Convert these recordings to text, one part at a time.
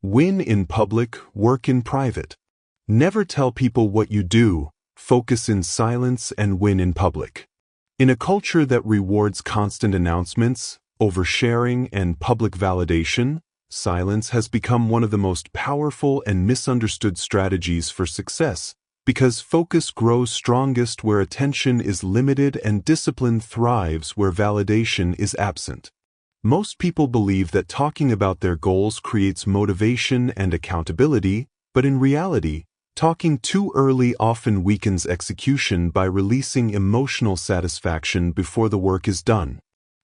Win in public, work in private. Never tell people what you do, focus in silence and win in public. In a culture that rewards constant announcements, oversharing, and public validation, silence has become one of the most powerful and misunderstood strategies for success, because focus grows strongest where attention is limited and discipline thrives where validation is absent. Most people believe that talking about their goals creates motivation and accountability, but in reality, talking too early often weakens execution by releasing emotional satisfaction before the work is done.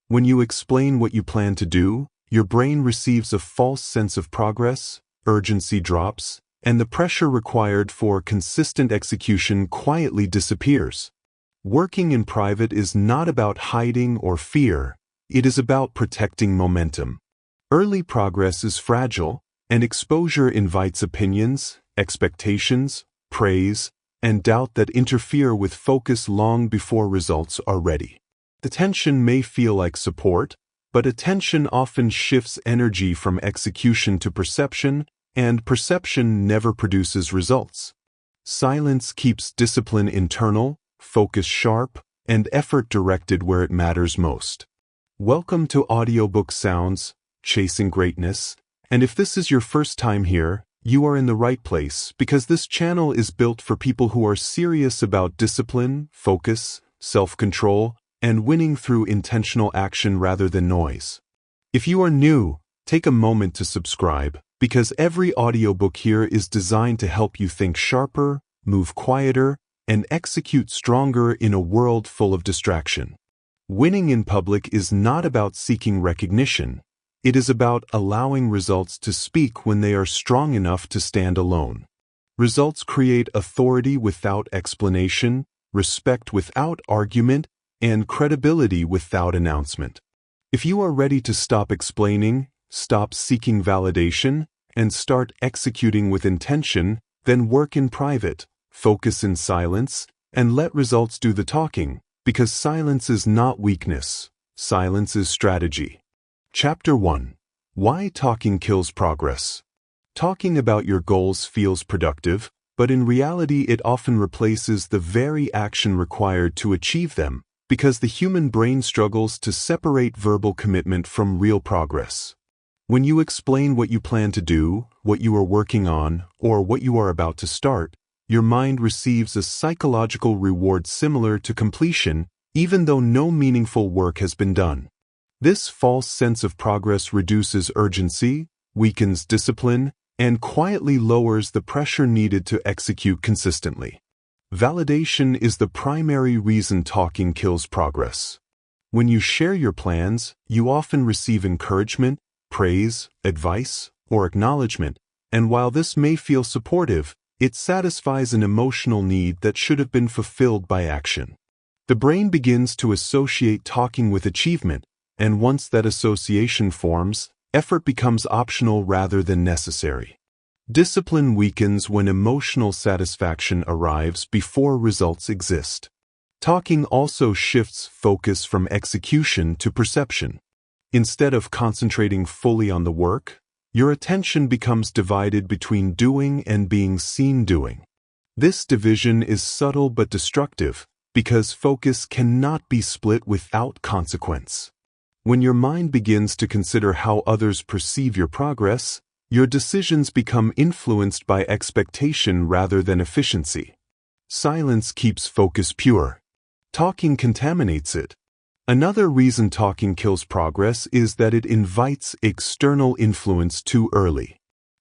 When you explain what you plan to do, your brain receives a false sense of progress, urgency drops, and the pressure required for consistent execution quietly disappears. Working in private is not about hiding or fear, it is about protecting momentum. Early progress is fragile, and exposure invites opinions, expectations, praise, and doubt that interfere with focus long before results are ready. The tension may feel like support, but attention often shifts energy from execution to perception, and perception never produces results. Silence keeps discipline internal, focus sharp, and effort directed where it matters most. Welcome to Audiobook Soundz, Chasing Greatness, and if this is your first time here, you are in the right place because this channel is built for people who are serious about discipline, focus, self-control, and winning through intentional action rather than noise. If you are new, take a moment to subscribe because every audiobook here is designed to help you think sharper, move quieter, and execute stronger in a world full of distraction. Winning in public is not about seeking recognition. It is about allowing results to speak when they are strong enough to stand alone. Results create authority without explanation, respect without argument, and credibility without announcement. If you are ready to stop explaining, stop seeking validation, and start executing with intention, then work in private, focus in silence, and let results do the talking, because silence is not weakness, silence is strategy. Chapter 1. Why Talking Kills Progress. Talking about your goals feels productive, but in reality it often replaces the very action required to achieve them, because the human brain struggles to separate verbal commitment from real progress. When you explain what you plan to do, what you are working on, or what you are about to start, your mind receives a psychological reward similar to completion, even though no meaningful work has been done. This false sense of progress reduces urgency, weakens discipline, and quietly lowers the pressure needed to execute consistently. Validation is the primary reason talking kills progress. When you share your plans, you often receive encouragement, praise, advice, or acknowledgement, and while this may feel supportive, it satisfies an emotional need that should have been fulfilled by action. The brain begins to associate talking with achievement, and once that association forms, effort becomes optional rather than necessary. Discipline weakens when emotional satisfaction arrives before results exist. Talking also shifts focus from execution to perception. Instead of concentrating fully on the work, your attention becomes divided between doing and being seen doing. This division is subtle but destructive because focus cannot be split without consequence. When your mind begins to consider how others perceive your progress, your decisions become influenced by expectation rather than efficiency. Silence keeps focus pure. Talking contaminates it. Another reason talking kills progress is that it invites external influence too early.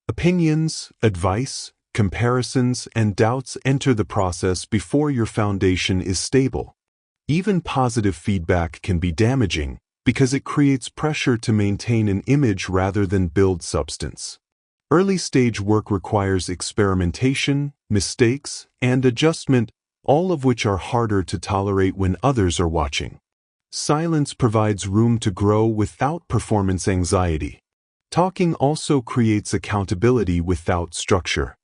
Opinions, advice, comparisons, and doubts enter the process before your foundation is stable. Even positive feedback can be damaging because it creates pressure to maintain an image rather than build substance. Early-stage work requires experimentation, mistakes, and adjustment, all of which are harder to tolerate when others are watching. Silence provides room to grow without performance anxiety. Talking also creates accountability without structure.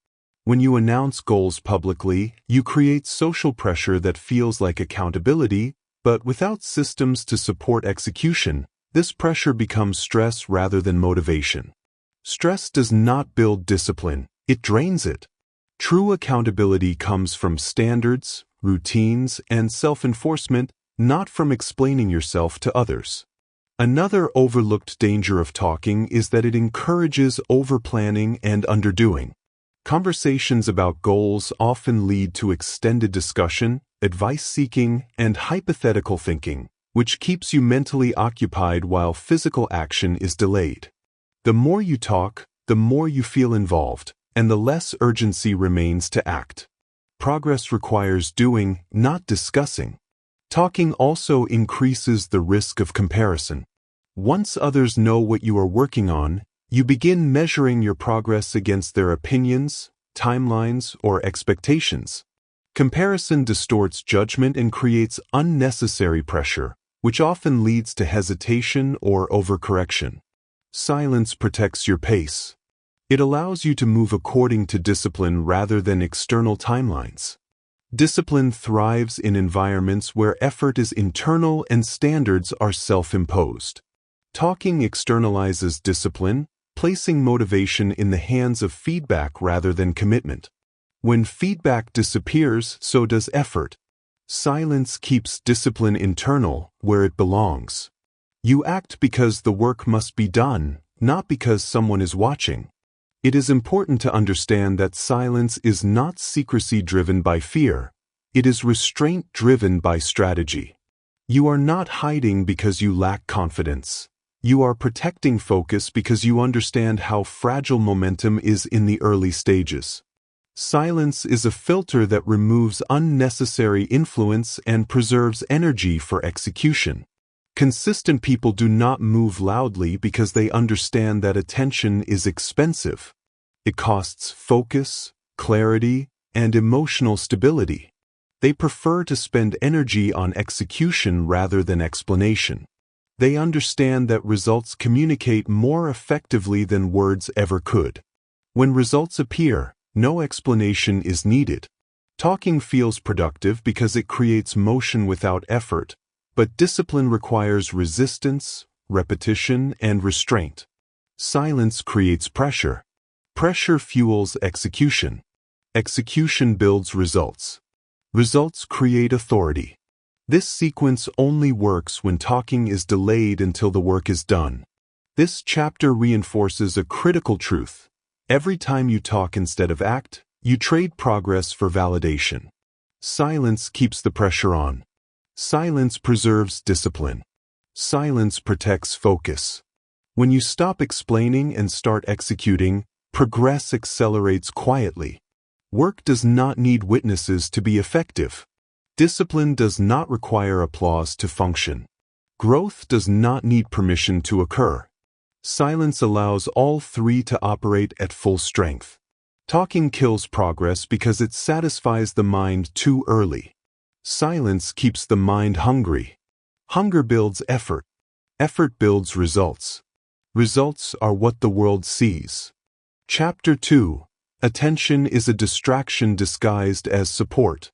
When you announce goals publicly, you create social pressure that feels like accountability, but without systems to support execution, this pressure becomes stress rather than motivation. Stress does not build discipline, it drains it. True accountability comes from standards, routines, and self-enforcement, not from explaining yourself to others. Another overlooked danger of talking is that it encourages overplanning and underdoing. Conversations about goals often lead to extended discussion, advice-seeking, and hypothetical thinking, which keeps you mentally occupied while physical action is delayed. The more you talk, the more you feel involved, and the less urgency remains to act. Progress requires doing, not discussing. Talking also increases the risk of comparison. Once others know what you are working on, you begin measuring your progress against their opinions, timelines, or expectations. Comparison distorts judgment and creates unnecessary pressure, which often leads to hesitation or overcorrection. Silence protects your pace. It allows you to move according to discipline rather than external timelines. Discipline thrives in environments where effort is internal and standards are self-imposed. Talking externalizes discipline, placing motivation in the hands of feedback rather than commitment. When feedback disappears, so does effort. Silence keeps discipline internal, where it belongs. You act because the work must be done, not because someone is watching. It is important to understand that silence is not secrecy driven by fear. It is restraint driven by strategy. You are not hiding because you lack confidence. You are protecting focus because you understand how fragile momentum is in the early stages. Silence is a filter that removes unnecessary influence and preserves energy for execution. Consistent people do not move loudly because they understand that attention is expensive. It costs focus, clarity, and emotional stability. They prefer to spend energy on execution rather than explanation. They understand that results communicate more effectively than words ever could. When results appear, no explanation is needed. Talking feels productive because it creates motion without effort, but discipline requires resistance, repetition, and restraint. Silence creates pressure. Pressure fuels execution. Execution builds results. Results create authority. This sequence only works when talking is delayed until the work is done. This chapter reinforces a critical truth. Every time you talk instead of act, you trade progress for validation. Silence keeps the pressure on. Silence preserves discipline. Silence protects focus. When you stop explaining and start executing, progress accelerates quietly. Work does not need witnesses to be effective. Discipline does not require applause to function. Growth does not need permission to occur. Silence allows all three to operate at full strength. Talking kills progress because it satisfies the mind too early. Silence keeps the mind hungry. Hunger builds effort. Effort builds results. Results are what the world sees. Chapter 2. Attention is a distraction disguised as support.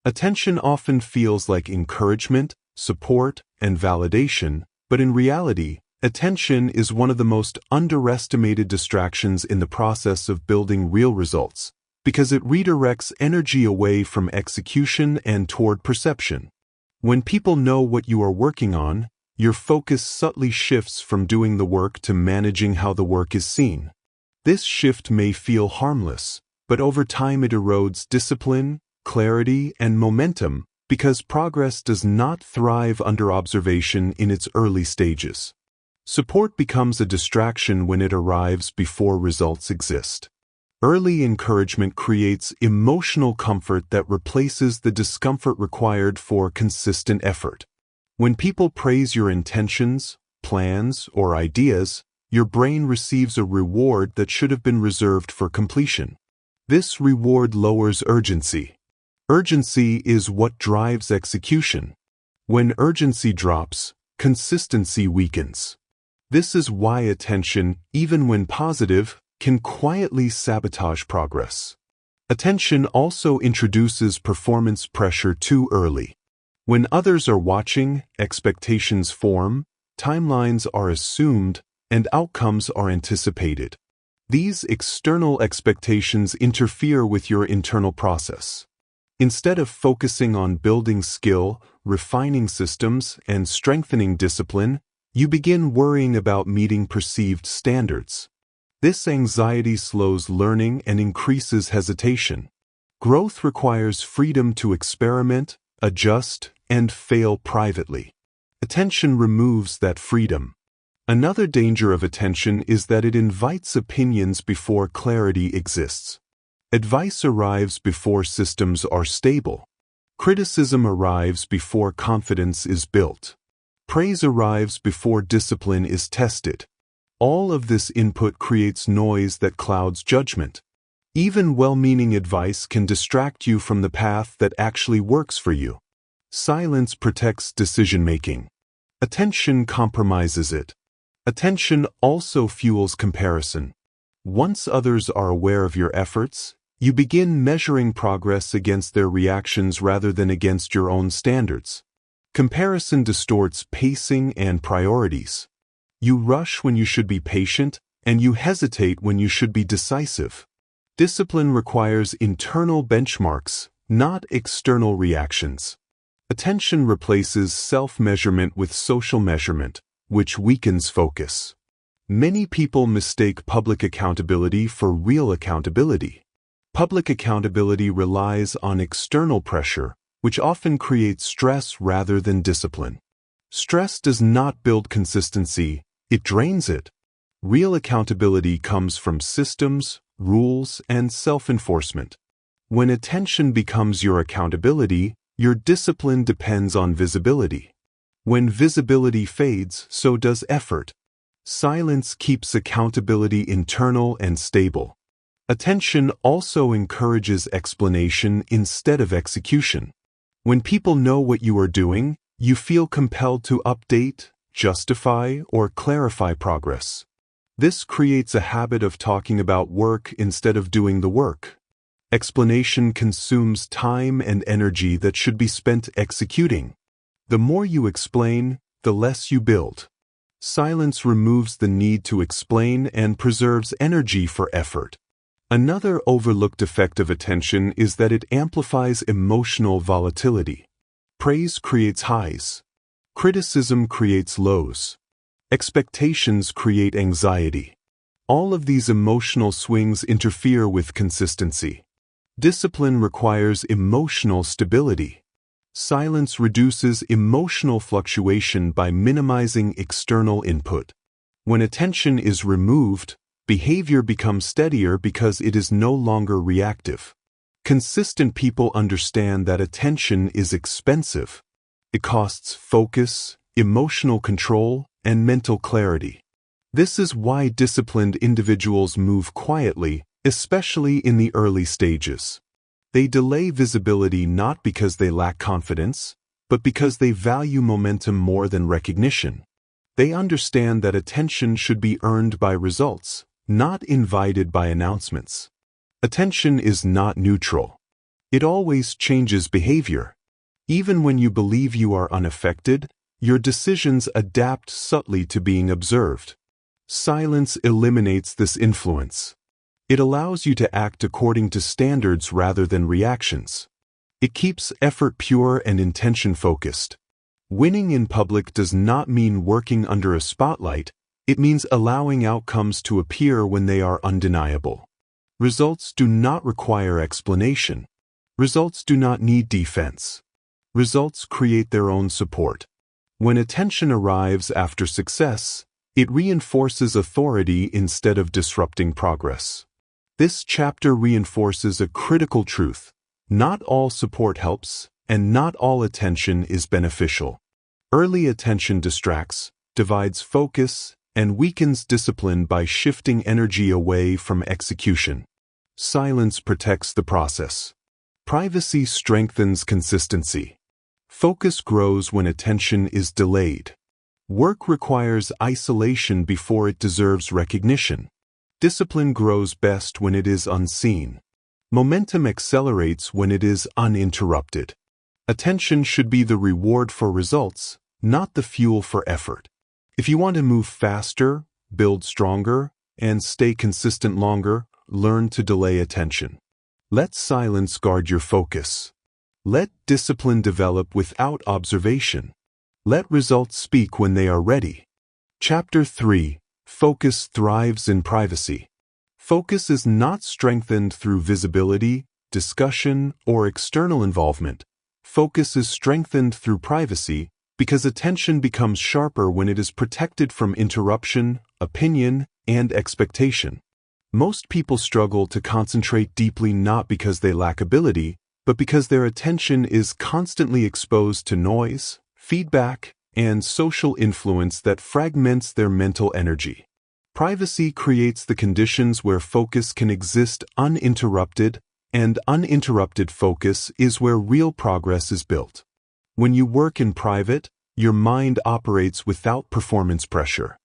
Attention often feels like encouragement, support, and validation, but in reality, attention is one of the most underestimated distractions in the process of building real results, because it redirects energy away from execution and toward perception. When people know what you are working on, your focus subtly shifts from doing the work to managing how the work is seen. This shift may feel harmless, but over time it erodes discipline, clarity, and momentum because progress does not thrive under observation in its early stages. Support becomes a distraction when it arrives before results exist. Early encouragement creates emotional comfort that replaces the discomfort required for consistent effort. When people praise your intentions, plans, or ideas, your brain receives a reward that should have been reserved for completion. This reward lowers urgency. Urgency is what drives execution. When urgency drops, consistency weakens. This is why attention, even when positive, can quietly sabotage progress. Attention also introduces performance pressure too early. When others are watching, expectations form, timelines are assumed, and outcomes are anticipated. These external expectations interfere with your internal process. Instead of focusing on building skill, refining systems, and strengthening discipline, you begin worrying about meeting perceived standards. This anxiety slows learning and increases hesitation. Growth requires freedom to experiment, adjust, and fail privately. Attention removes that freedom. Another danger of attention is that it invites opinions before clarity exists. Advice arrives before systems are stable. Criticism arrives before confidence is built. Praise arrives before discipline is tested. All of this input creates noise that clouds judgment. Even well-meaning advice can distract you from the path that actually works for you. Silence protects decision-making. Attention compromises it. Attention also fuels comparison. Once others are aware of your efforts, you begin measuring progress against their reactions rather than against your own standards. Comparison distorts pacing and priorities. You rush when you should be patient, and you hesitate when you should be decisive. Discipline requires internal benchmarks, not external reactions. Attention replaces self-measurement with social measurement, which weakens focus. Many people mistake public accountability for real accountability. Public accountability relies on external pressure, which often creates stress rather than discipline. Stress does not build consistency, it drains it. Real accountability comes from systems, rules, and self-enforcement. When attention becomes your accountability, your discipline depends on visibility. When visibility fades, so does effort. Silence keeps accountability internal and stable. Attention also encourages explanation instead of execution. When people know what you are doing, you feel compelled to update, justify, or clarify progress. This creates a habit of talking about work instead of doing the work. Explanation consumes time and energy that should be spent executing. The more you explain, the less you build. Silence removes the need to explain and preserves energy for effort. Another overlooked effect of attention is that it amplifies emotional volatility. Praise creates highs. Criticism creates lows. Expectations create anxiety. All of these emotional swings interfere with consistency. Discipline requires emotional stability. Silence reduces emotional fluctuation by minimizing external input. When attention is removed, behavior becomes steadier because it is no longer reactive. Consistent people understand that attention is expensive. It costs focus, emotional control, and mental clarity. This is why disciplined individuals move quietly, especially in the early stages. They delay visibility not because they lack confidence, but because they value momentum more than recognition. They understand that attention should be earned by results, not invited by announcements. Attention is not neutral. It always changes behavior. Even when you believe you are unaffected, your decisions adapt subtly to being observed. Silence eliminates this influence. It allows you to act according to standards rather than reactions. It keeps effort pure and intention focused. Winning in public does not mean working under a spotlight. It means allowing outcomes to appear when they are undeniable. Results do not require explanation. Results do not need defense. Results create their own support. When attention arrives after success, it reinforces authority instead of disrupting progress. This chapter reinforces a critical truth. Not all support helps, and not all attention is beneficial. Early attention distracts, divides focus, and weakens discipline by shifting energy away from execution. Silence protects the process. Privacy strengthens consistency. Focus grows when attention is delayed. Work requires isolation before it deserves recognition. Discipline grows best when it is unseen. Momentum accelerates when it is uninterrupted. Attention should be the reward for results, not the fuel for effort. If you want to move faster, build stronger, and stay consistent longer, learn to delay attention. Let silence guard your focus. Let discipline develop without observation. Let results speak when they are ready. Chapter 3. Focus thrives in privacy. Focus is not strengthened through visibility, discussion, or external involvement. Focus is strengthened through privacy because attention becomes sharper when it is protected from interruption, opinion, and expectation. Most people struggle to concentrate deeply not because they lack ability, but because their attention is constantly exposed to noise, feedback, and social influence that fragments their mental energy. Privacy creates the conditions where focus can exist uninterrupted, and uninterrupted focus is where real progress is built. When you work in private, your mind operates without performance pressure.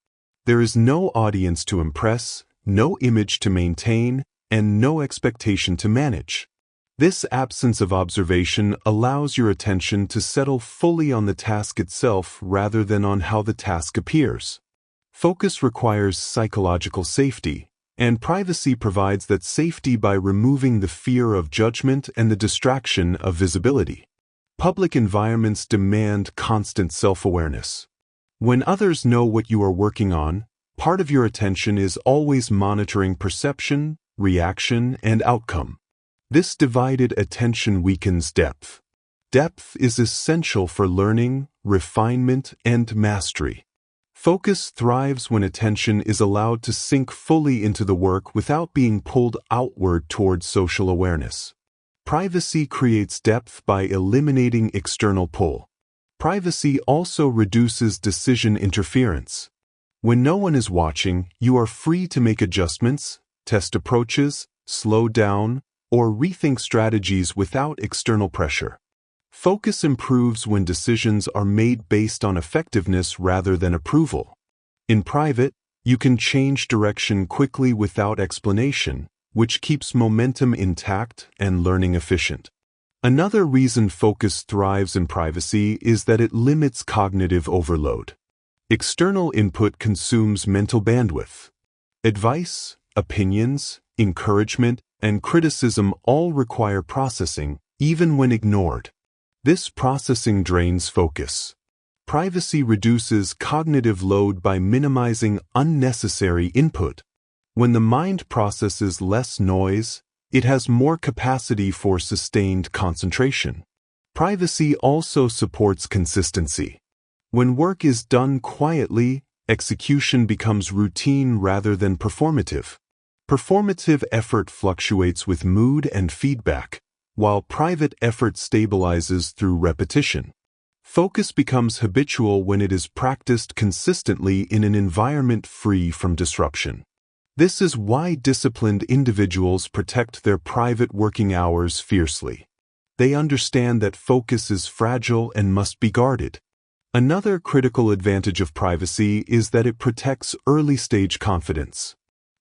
There is no audience to impress, no image to maintain, and no expectation to manage. This absence of observation allows your attention to settle fully on the task itself rather than on how the task appears. Focus requires psychological safety, and privacy provides that safety by removing the fear of judgment and the distraction of visibility. Public environments demand constant self-awareness. When others know what you are working on, part of your attention is always monitoring perception, reaction, and outcome. This divided attention weakens depth. Depth is essential for learning, refinement, and mastery. Focus thrives when attention is allowed to sink fully into the work without being pulled outward toward social awareness. Privacy creates depth by eliminating external pull. Privacy also reduces decision interference. When no one is watching, you are free to make adjustments, test approaches, slow down, or rethink strategies without external pressure. Focus improves when decisions are made based on effectiveness rather than approval. In private, you can change direction quickly without explanation, which keeps momentum intact and learning efficient. Another reason focus thrives in privacy is that it limits cognitive overload. External input consumes mental bandwidth. Advice, opinions, encouragement, and criticism all require processing, even when ignored. This processing drains focus. Privacy reduces cognitive load by minimizing unnecessary input. When the mind processes less noise, it has more capacity for sustained concentration. Privacy also supports consistency. When work is done quietly, execution becomes routine rather than performative. Performative effort fluctuates with mood and feedback, while private effort stabilizes through repetition. Focus becomes habitual when it is practiced consistently in an environment free from disruption. This is why disciplined individuals protect their private working hours fiercely. They understand that focus is fragile and must be guarded. Another critical advantage of privacy is that it protects early-stage confidence.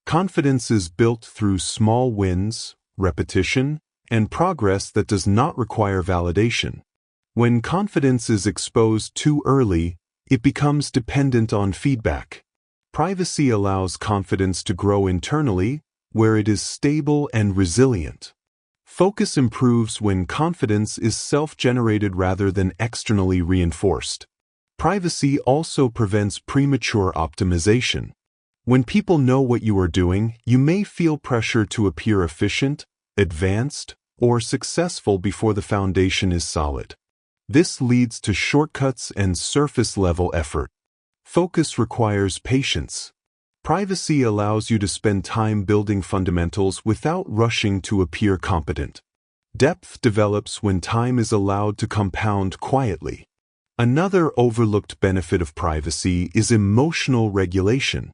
Confidence is built through small wins, repetition, and progress that does not require validation. When confidence is exposed too early, it becomes dependent on feedback. Privacy allows confidence to grow internally, where it is stable and resilient. Focus improves when confidence is self-generated rather than externally reinforced. Privacy also prevents premature optimization. When people know what you are doing, you may feel pressure to appear efficient, advanced, or successful before the foundation is solid. This leads to shortcuts and surface-level effort. Focus requires patience. Privacy allows you to spend time building fundamentals without rushing to appear competent. Depth develops when time is allowed to compound quietly. Another overlooked benefit of privacy is emotional regulation.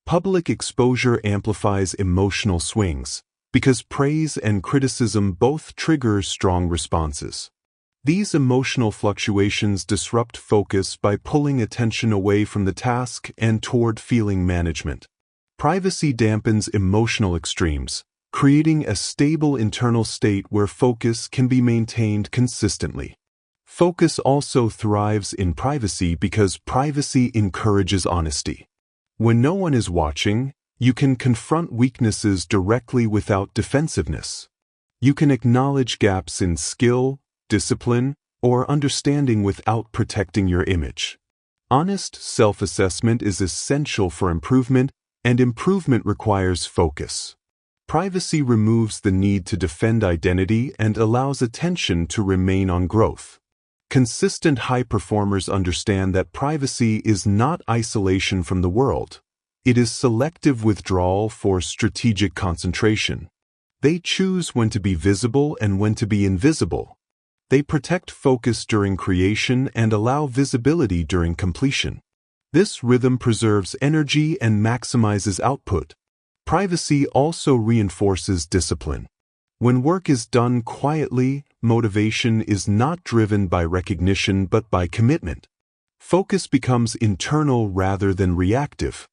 Public exposure amplifies emotional swings, because praise and criticism both trigger strong responses. These emotional fluctuations disrupt focus by pulling attention away from the task and toward feeling management. Privacy dampens emotional extremes, creating a stable internal state where focus can be maintained consistently. Focus also thrives in privacy because privacy encourages honesty. When no one is watching, You can confront weaknesses directly without defensiveness. You can acknowledge gaps in skill, discipline, or understanding without protecting your image. Honest self-assessment is essential for improvement, and improvement requires focus. Privacy removes the need to defend identity and allows attention to remain on growth. Consistent high performers understand that privacy is not isolation from the world. It is selective withdrawal for strategic concentration. They choose when to be visible and when to be invisible. They protect focus during creation and allow visibility during completion. This rhythm preserves energy and maximizes output. Privacy also reinforces discipline. When work is done quietly, motivation is not driven by recognition but by commitment. Focus becomes internal rather than reactive.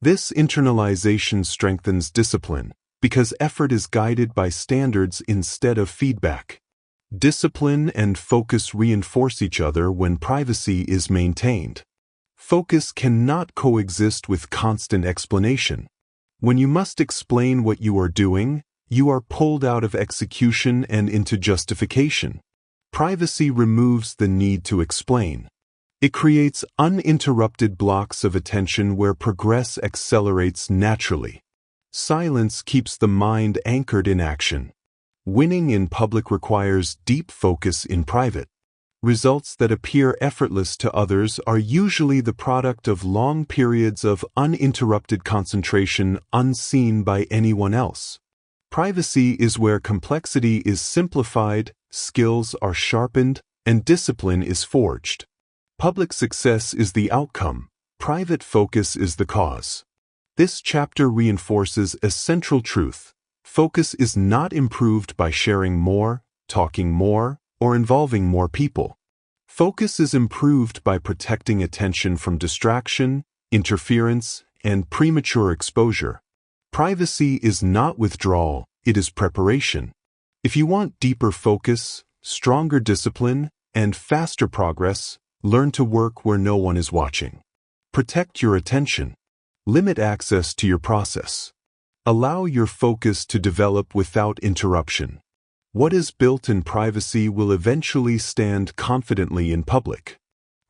This internalization strengthens discipline, because effort is guided by standards instead of feedback. Discipline and focus reinforce each other when privacy is maintained. Focus cannot coexist with constant explanation. When you must explain what you are doing, you are pulled out of execution and into justification. Privacy removes the need to explain. It creates uninterrupted blocks of attention where progress accelerates naturally. Silence keeps the mind anchored in action. Winning in public requires deep focus in private. Results that appear effortless to others are usually the product of long periods of uninterrupted concentration unseen by anyone else. Privacy is where complexity is simplified, skills are sharpened, and discipline is forged. Public success is the outcome, private focus is the cause. This chapter reinforces a central truth. Focus is not improved by sharing more, talking more, or involving more people. Focus is improved by protecting attention from distraction, interference, and premature exposure. Privacy is not withdrawal, it is preparation. If you want deeper focus, stronger discipline, and faster progress, learn to work where no one is watching. Protect your attention. Limit access to your process. Allow your focus to develop without interruption. What is built in privacy will eventually stand confidently in public.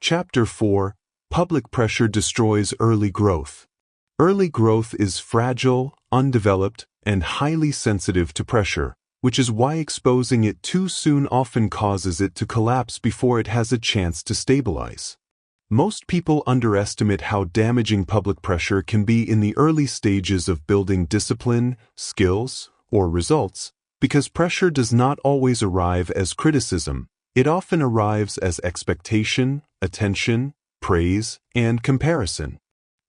Chapter 4: Public pressure destroys early growth. Early growth is fragile, undeveloped, and highly sensitive to pressure, which is why exposing it too soon often causes it to collapse before it has a chance to stabilize. Most people underestimate how damaging public pressure can be in the early stages of building discipline, skills, or results, because pressure does not always arrive as criticism. It often arrives as expectation, attention, praise, and comparison.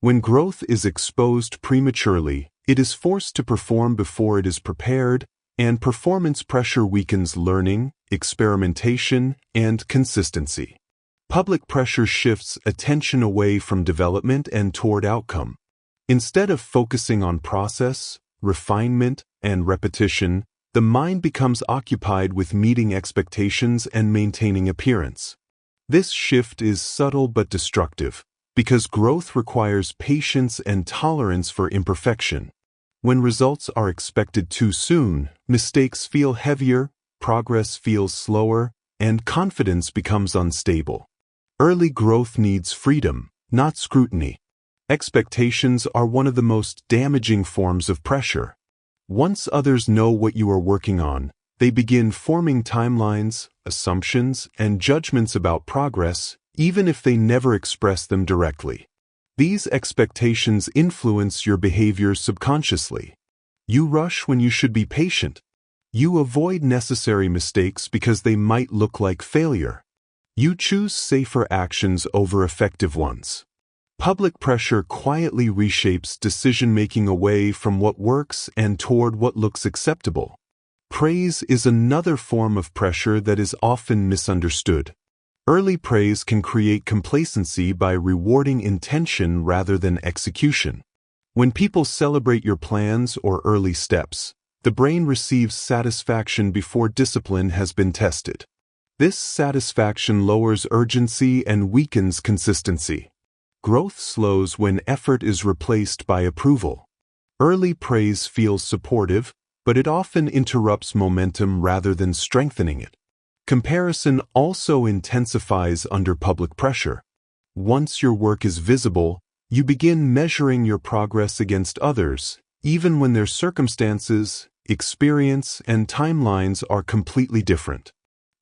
When growth is exposed prematurely, it is forced to perform before it is prepared, and performance pressure weakens learning, experimentation, and consistency. Public pressure shifts attention away from development and toward outcome. Instead of focusing on process, refinement, and repetition, the mind becomes occupied with meeting expectations and maintaining appearance. This shift is subtle but destructive, because growth requires patience and tolerance for imperfection. When results are expected too soon, mistakes feel heavier, progress feels slower, and confidence becomes unstable. Early growth needs freedom, not scrutiny. Expectations are one of the most damaging forms of pressure. Once others know what you are working on, they begin forming timelines, assumptions, and judgments about progress, even if they never express them directly. These expectations influence your behavior subconsciously. You rush when you should be patient. You avoid necessary mistakes because they might look like failure. You choose safer actions over effective ones. Public pressure quietly reshapes decision-making away from what works and toward what looks acceptable. Praise is another form of pressure that is often misunderstood. Early praise can create complacency by rewarding intention rather than execution. When people celebrate your plans or early steps, the brain receives satisfaction before discipline has been tested. This satisfaction lowers urgency and weakens consistency. Growth slows when effort is replaced by approval. Early praise feels supportive, but it often interrupts momentum rather than strengthening it. Comparison also intensifies under public pressure. Once your work is visible, you begin measuring your progress against others, even when their circumstances, experience, and timelines are completely different.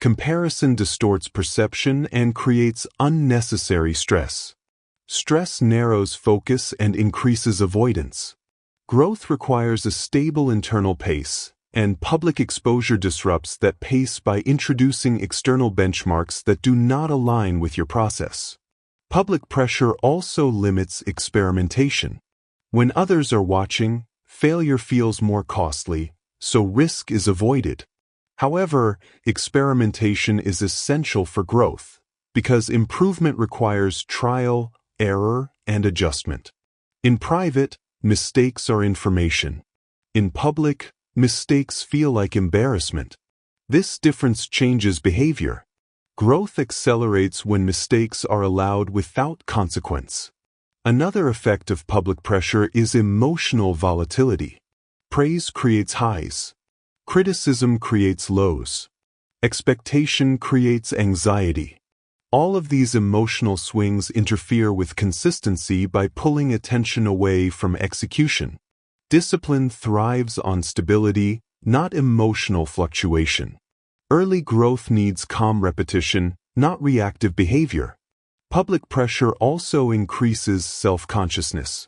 Comparison distorts perception and creates unnecessary stress. Stress narrows focus and increases avoidance. Growth requires a stable internal pace, and public exposure disrupts that pace by introducing external benchmarks that do not align with your process. Public pressure also limits experimentation. When others are watching, failure feels more costly, so risk is avoided. However, experimentation is essential for growth, because improvement requires trial, error, and adjustment. In private, mistakes are information. In public, mistakes feel like embarrassment. This difference changes behavior. Growth accelerates when mistakes are allowed without consequence. Another effect of public pressure is emotional volatility. Praise creates highs. Criticism creates lows. Expectation creates anxiety. All of these emotional swings interfere with consistency by pulling attention away from execution. Discipline thrives on stability, not emotional fluctuation. Early growth needs calm repetition, not reactive behavior. Public pressure also increases self-consciousness.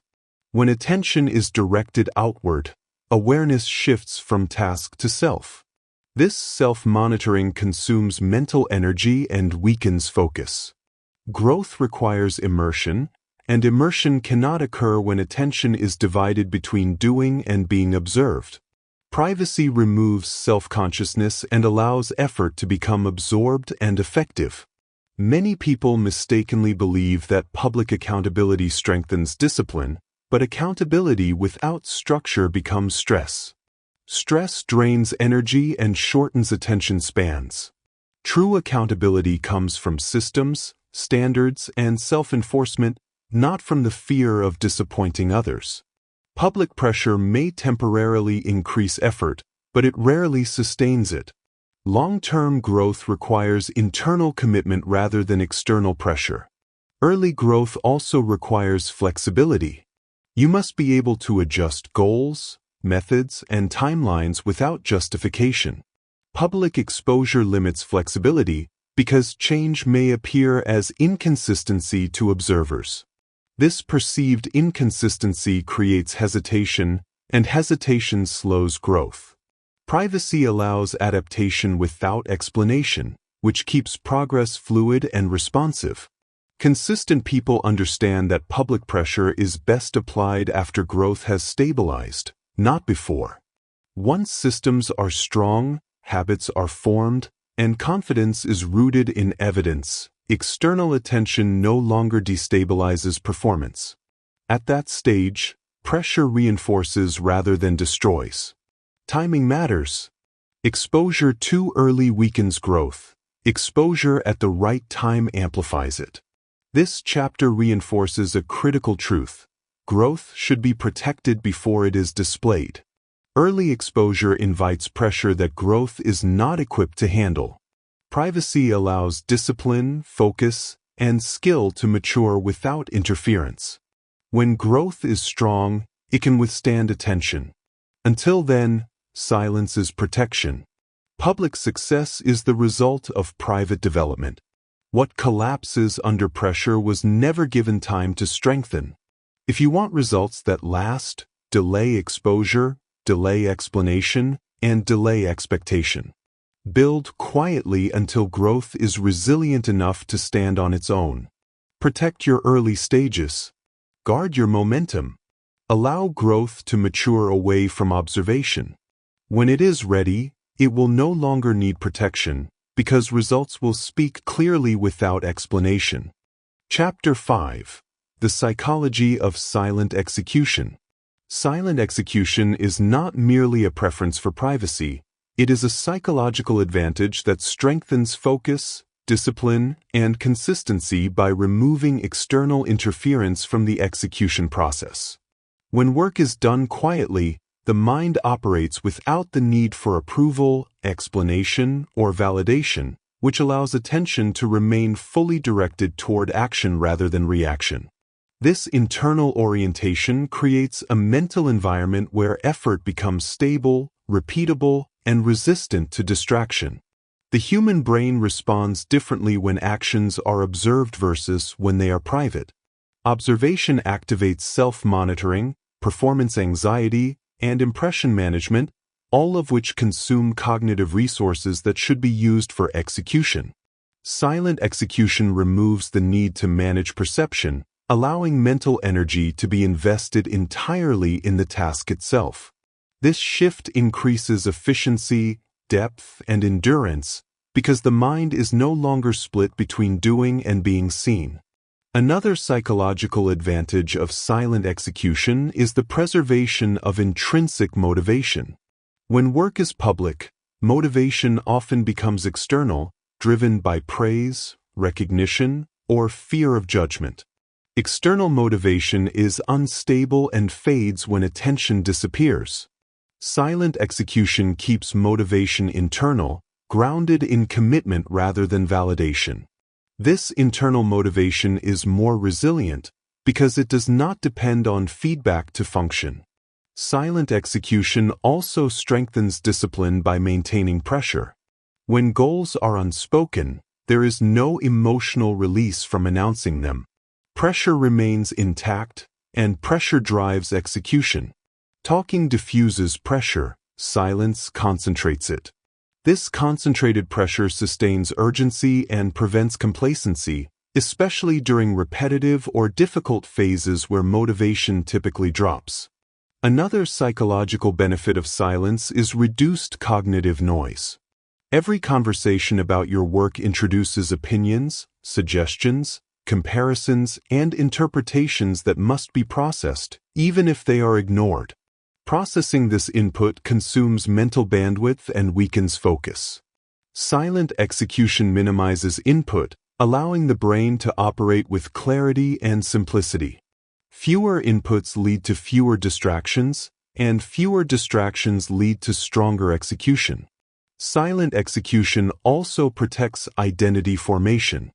When attention is directed outward, awareness shifts from task to self. This self-monitoring consumes mental energy and weakens focus. Growth requires immersion, and immersion cannot occur when attention is divided between doing and being observed. Privacy removes self-consciousness and allows effort to become absorbed and effective. Many people mistakenly believe that public accountability strengthens discipline, but accountability without structure becomes stress. Stress drains energy and shortens attention spans. True accountability comes from systems, standards, and self-enforcement, not from the fear of disappointing others. Public pressure may temporarily increase effort, but it rarely sustains it. Long-term growth requires internal commitment rather than external pressure. Early growth also requires flexibility. You must be able to adjust goals, methods, and timelines without justification. Public exposure limits flexibility because change may appear as inconsistency to observers. This perceived inconsistency creates hesitation, and hesitation slows growth. Privacy allows adaptation without explanation, which keeps progress fluid and responsive. Consistent people understand that public pressure is best applied after growth has stabilized, not before. Once systems are strong, habits are formed, and confidence is rooted in evidence, external attention no longer destabilizes performance. At that stage, pressure reinforces rather than destroys. Timing matters. Exposure too early weakens growth. Exposure at the right time amplifies it. This chapter reinforces a critical truth. Growth should be protected before it is displayed. Early exposure invites pressure that growth is not equipped to handle. Privacy allows discipline, focus, and skill to mature without interference. When growth is strong, it can withstand attention. Until then, silence is protection. Public success is the result of private development. What collapses under pressure was never given time to strengthen. If you want results that last, delay exposure, delay explanation, and delay expectation. Build quietly until growth is resilient enough to stand on its own. Protect your early stages. Guard your momentum. Allow growth to mature away from observation. When it is ready, it will no longer need protection, because results will speak clearly without explanation. Chapter 5. The Psychology of Silent Execution. Silent execution is not merely a preference for privacy, it is a psychological advantage that strengthens focus, discipline, and consistency by removing external interference from the execution process. When work is done quietly, the mind operates without the need for approval, explanation, or validation, which allows attention to remain fully directed toward action rather than reaction. This internal orientation creates a mental environment where effort becomes stable, repeatable, and resistant to distraction. The human brain responds differently when actions are observed versus when they are private. Observation activates self-monitoring, performance anxiety, and impression management, all of which consume cognitive resources that should be used for execution. Silent execution removes the need to manage perception, allowing mental energy to be invested entirely in the task itself. This shift increases efficiency, depth, and endurance because the mind is no longer split between doing and being seen. Another psychological advantage of silent execution is the preservation of intrinsic motivation. When work is public, motivation often becomes external, driven by praise, recognition, or fear of judgment. External motivation is unstable and fades when attention disappears. Silent execution keeps motivation internal, grounded in commitment rather than validation. This internal motivation is more resilient because it does not depend on feedback to function. Silent execution also strengthens discipline by maintaining pressure. When goals are unspoken, there is no emotional release from announcing them. Pressure remains intact, and pressure drives execution. Talking diffuses pressure, silence concentrates it. This concentrated pressure sustains urgency and prevents complacency, especially during repetitive or difficult phases where motivation typically drops. Another psychological benefit of silence is reduced cognitive noise. Every conversation about your work introduces opinions, suggestions, comparisons, and interpretations that must be processed, even if they are ignored. Processing this input consumes mental bandwidth and weakens focus. Silent execution minimizes input, allowing the brain to operate with clarity and simplicity. Fewer inputs lead to fewer distractions, and fewer distractions lead to stronger execution. Silent execution also protects identity formation.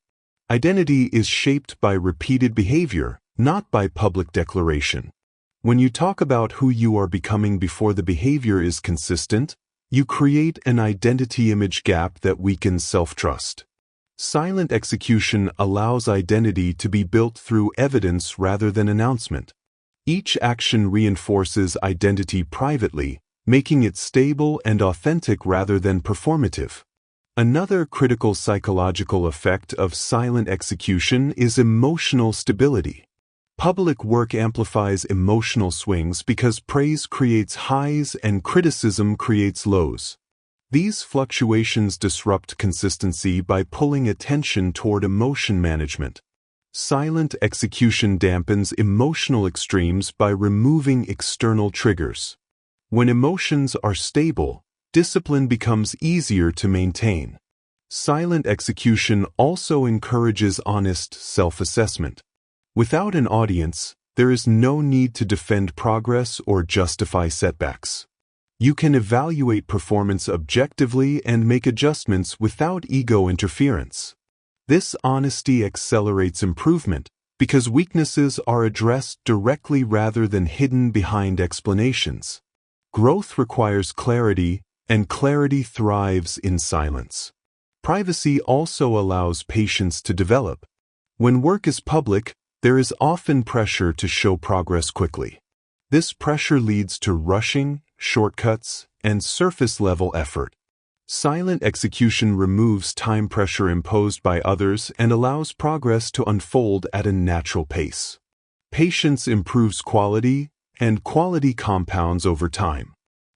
Identity is shaped by repeated behavior, not by public declaration. When you talk about who you are becoming before the behavior is consistent, you create an identity image gap that weakens self-trust. Silent execution allows identity to be built through evidence rather than announcement. Each action reinforces identity privately, making it stable and authentic rather than performative. Another critical psychological effect of silent execution is emotional stability. Public work amplifies emotional swings because praise creates highs and criticism creates lows. These fluctuations disrupt consistency by pulling attention toward emotion management. Silent execution dampens emotional extremes by removing external triggers. When emotions are stable, discipline becomes easier to maintain. Silent execution also encourages honest self-assessment. Without an audience, there is no need to defend progress or justify setbacks. You can evaluate performance objectively and make adjustments without ego interference. This honesty accelerates improvement because weaknesses are addressed directly rather than hidden behind explanations. Growth requires clarity, and clarity thrives in silence. Privacy also allows patience to develop. When work is public, there is often pressure to show progress quickly. This pressure leads to rushing, shortcuts, and surface-level effort. Silent execution removes time pressure imposed by others and allows progress to unfold at a natural pace. Patience improves quality, and quality compounds over time.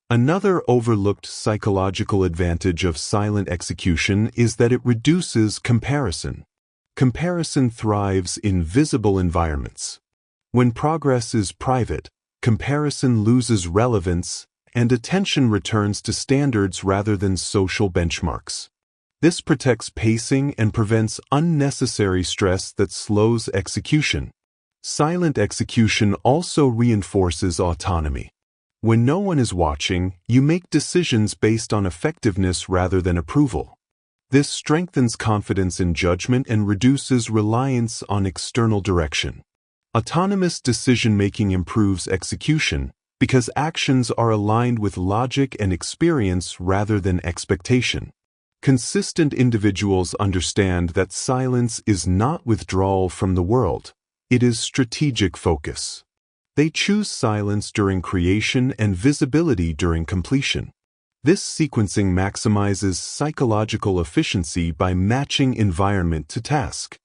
Another overlooked psychological advantage of silent execution is that it reduces comparison. Comparison thrives in visible environments. When progress is private, comparison loses relevance, and attention returns to standards rather than social benchmarks. This protects pacing and prevents unnecessary stress that slows execution. Silent execution also reinforces autonomy. When no one is watching, you make decisions based on effectiveness rather than approval. This strengthens confidence in judgment and reduces reliance on external direction. Autonomous decision-making improves execution because actions are aligned with logic and experience rather than expectation. Consistent individuals understand that silence is not withdrawal from the world, it is strategic focus. They choose silence during creation and visibility during completion. This sequencing maximizes psychological efficiency by matching environment to task.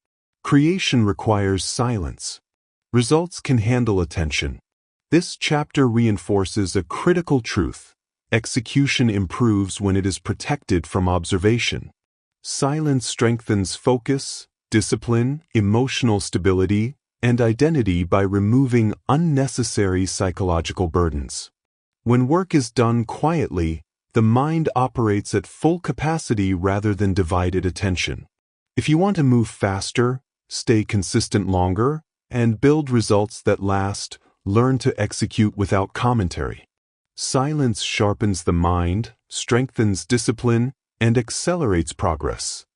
Creation requires silence. Results can handle attention. This chapter reinforces a critical truth. Execution improves when it is protected from observation. Silence strengthens focus, discipline, emotional stability, and identity by removing unnecessary psychological burdens. When work is done quietly, the mind operates at full capacity rather than divided attention. If you want to move faster, stay consistent longer, and build results that last, learn to execute without commentary. Silence sharpens the mind, strengthens discipline, and accelerates progress.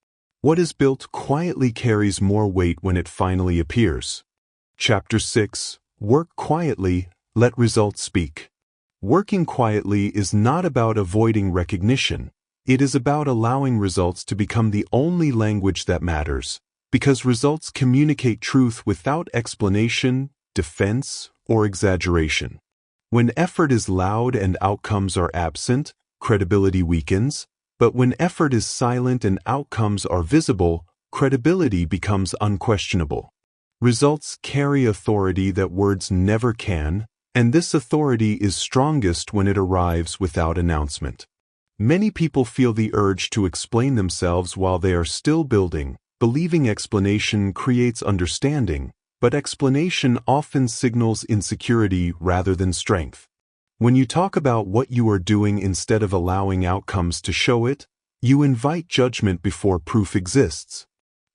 What is built quietly carries more weight when it finally appears. Chapter 6. Work quietly, let results speak. Working quietly is not about avoiding recognition. It is about allowing results to become the only language that matters, because results communicate truth without explanation, defense, or exaggeration. When effort is loud and outcomes are absent, credibility weakens, but when effort is silent and outcomes are visible, credibility becomes unquestionable. Results carry authority that words never can, and this authority is strongest when it arrives without announcement. Many people feel the urge to explain themselves while they are still building, believing explanation creates understanding, but explanation often signals insecurity rather than strength. When you talk about what you are doing instead of allowing outcomes to show it, you invite judgment before proof exists.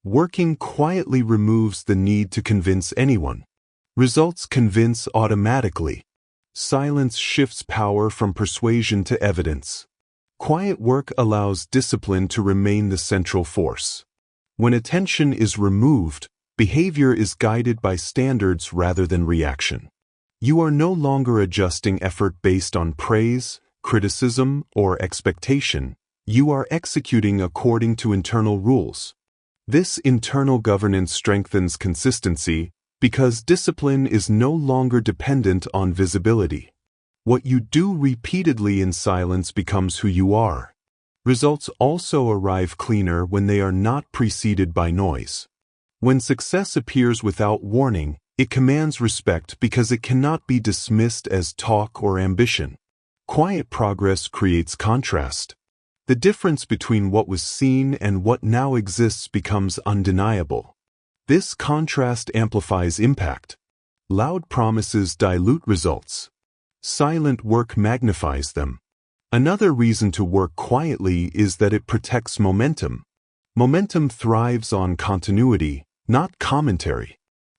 Working quietly removes the need to convince anyone. Results convince automatically. Silence shifts power from persuasion to evidence. Quiet work allows discipline to remain the central force. When attention is removed, behavior is guided by standards rather than reaction. You are no longer adjusting effort based on praise, criticism, or expectation. You are executing according to internal rules. This internal governance strengthens consistency because discipline is no longer dependent on visibility. What you do repeatedly in silence becomes who you are. Results also arrive cleaner when they are not preceded by noise. When success appears without warning, it commands respect because it cannot be dismissed as talk or ambition. Quiet progress creates contrast. The difference between what was seen and what now exists becomes undeniable. This contrast amplifies impact. Loud promises dilute results. Silent work magnifies them. Another reason to work quietly is that it protects momentum. Momentum thrives on continuity, not commentary.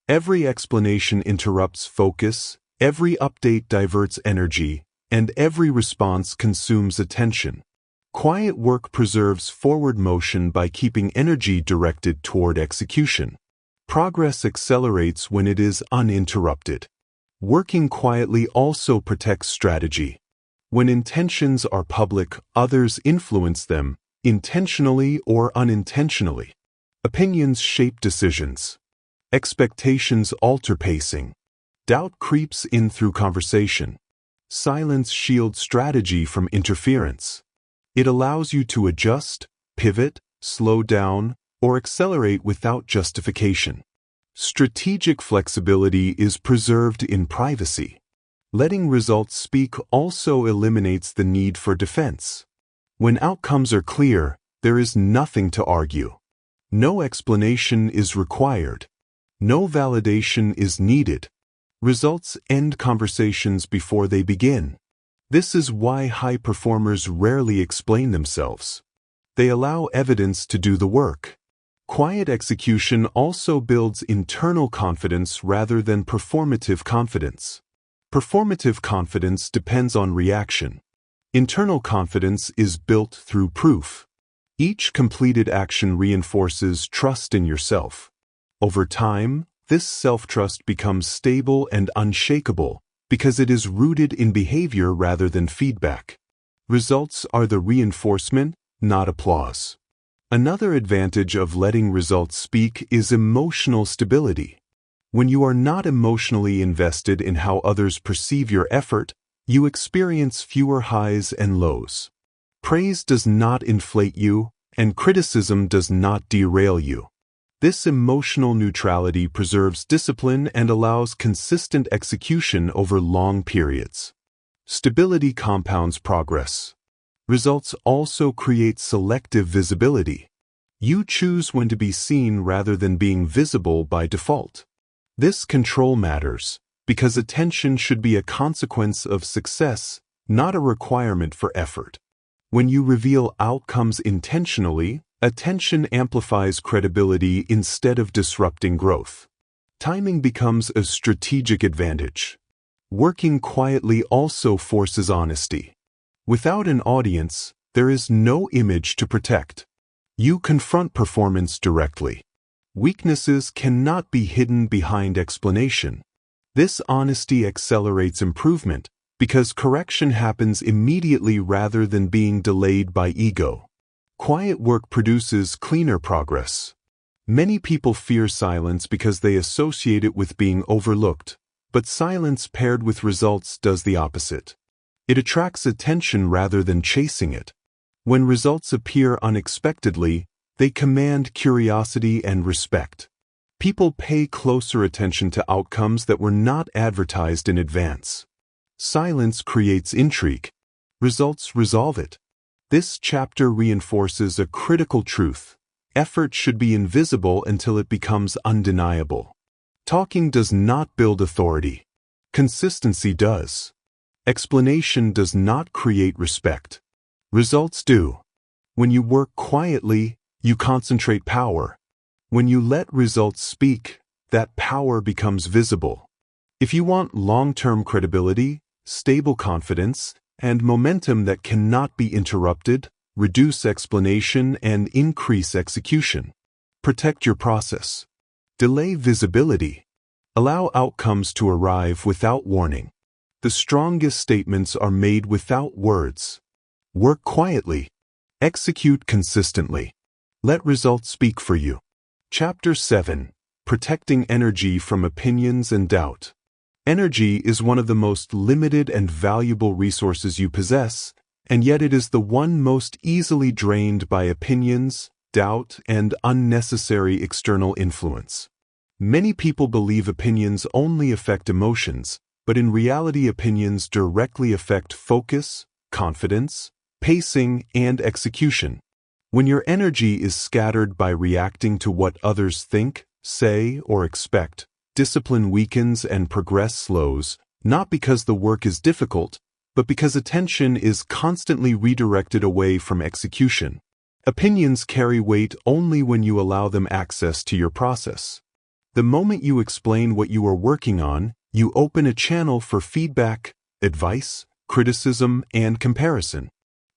Every explanation interrupts focus, every update diverts energy, and every response consumes attention. Quiet work preserves forward motion by keeping energy directed toward execution. Progress accelerates when it is uninterrupted. Working quietly also protects strategy. When intentions are public, others influence them, intentionally or unintentionally. Opinions shape decisions. Expectations alter pacing. Doubt creeps in through conversation. Silence shields strategy from interference. It allows you to adjust, pivot, slow down, or accelerate without justification. Strategic flexibility is preserved in privacy. Letting results speak also eliminates the need for defense. When outcomes are clear, there is nothing to argue. No explanation is required. No validation is needed. Results end conversations before they begin. This is why high performers rarely explain themselves. They allow evidence to do the work. Quiet execution also builds internal confidence rather than performative confidence. Performative confidence depends on reaction. Internal confidence is built through proof. Each completed action reinforces trust in yourself. Over time, this self-trust becomes stable and unshakable because it is rooted in behavior rather than feedback. Results are the reinforcement, not applause. Another advantage of letting results speak is emotional stability. When you are not emotionally invested in how others perceive your effort, you experience fewer highs and lows. Praise does not inflate you, and criticism does not derail you. This emotional neutrality preserves discipline and allows consistent execution over long periods. Stability compounds progress. Results also create selective visibility. You choose when to be seen rather than being visible by default. This control matters, because attention should be a consequence of success, not a requirement for effort. When you reveal outcomes intentionally, attention amplifies credibility instead of disrupting growth. Timing becomes a strategic advantage. Working quietly also forces honesty. Without an audience, there is no image to protect. You confront performance directly. Weaknesses cannot be hidden behind explanation. This honesty accelerates improvement because correction happens immediately rather than being delayed by ego. Quiet work produces cleaner progress. Many people fear silence because they associate it with being overlooked, but silence paired with results does the opposite. It attracts attention rather than chasing it. When results appear unexpectedly, they command curiosity and respect. People pay closer attention to outcomes that were not advertised in advance. Silence creates intrigue. Results resolve it. This chapter reinforces a critical truth. Effort should be invisible until it becomes undeniable. Talking does not build authority. Consistency does. Explanation does not create respect. Results do. When you work quietly, you concentrate power. When you let results speak, that power becomes visible. If you want long-term credibility, stable confidence, and momentum that cannot be interrupted, reduce explanation and increase execution. Protect your process. Delay visibility. Allow outcomes to arrive without warning. The strongest statements are made without words. Work quietly. Execute consistently. Let results speak for you. Chapter 7. Protecting energy from opinions and doubt. Energy is one of the most limited and valuable resources you possess, and yet it is the one most easily drained by opinions, doubt, and unnecessary external influence. Many people believe opinions only affect emotions, but in reality opinions directly affect focus, confidence, pacing, and execution. When your energy is scattered by reacting to what others think, say, or expect, discipline weakens and progress slows, not because the work is difficult, but because attention is constantly redirected away from execution. Opinions carry weight only when you allow them access to your process. The moment you explain what you are working on, you open a channel for feedback, advice, criticism, and comparison.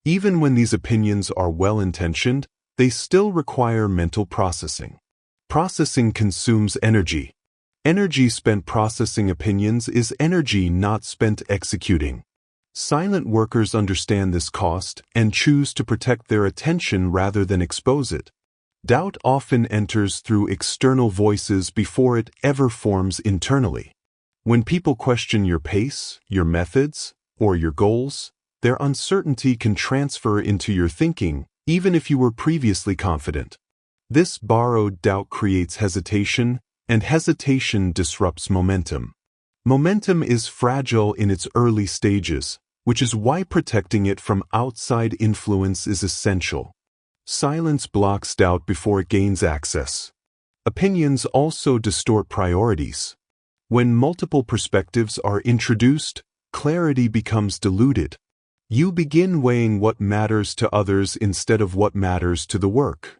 Even when these opinions are well-intentioned, they still require mental processing. Processing consumes energy. Energy spent processing opinions is energy not spent executing. Silent workers understand this cost and choose to protect their attention rather than expose it. Doubt often enters through external voices before it ever forms internally. When people question your pace, your methods, or your goals, their uncertainty can transfer into your thinking, even if you were previously confident. This borrowed doubt creates hesitation, and hesitation disrupts momentum. Momentum is fragile in its early stages, which is why protecting it from outside influence is essential. Silence blocks doubt before it gains access. Opinions also distort priorities. When multiple perspectives are introduced, clarity becomes diluted. You begin weighing what matters to others instead of what matters to the work.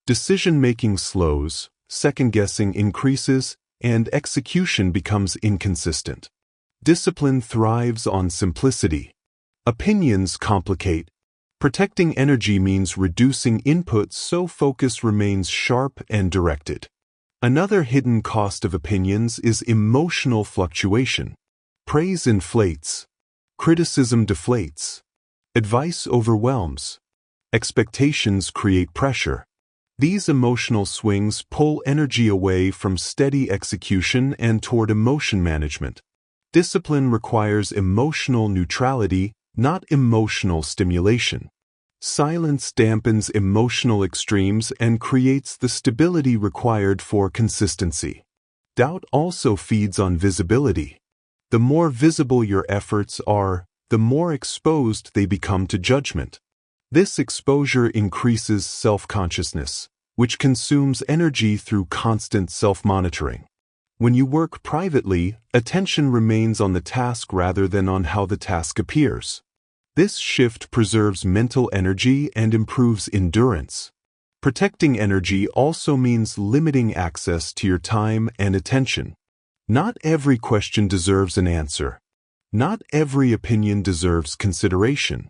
Decision-making slows, second-guessing increases, and execution becomes inconsistent. Discipline thrives on simplicity. Opinions complicate. Protecting energy means reducing input so focus remains sharp and directed. Another hidden cost of opinions is emotional fluctuation. Praise inflates. Criticism deflates. Advice overwhelms. Expectations create pressure. These emotional swings pull energy away from steady execution and toward emotion management. Discipline requires emotional neutrality, not emotional stimulation. Silence dampens emotional extremes and creates the stability required for consistency. Doubt also feeds on visibility. The more visible your efforts are, the more exposed they become to judgment. This exposure increases self-consciousness, which consumes energy through constant self-monitoring. When you work privately, attention remains on the task rather than on how the task appears. This shift preserves mental energy and improves endurance. Protecting energy also means limiting access to your time and attention. Not every question deserves an answer. Not every opinion deserves consideration.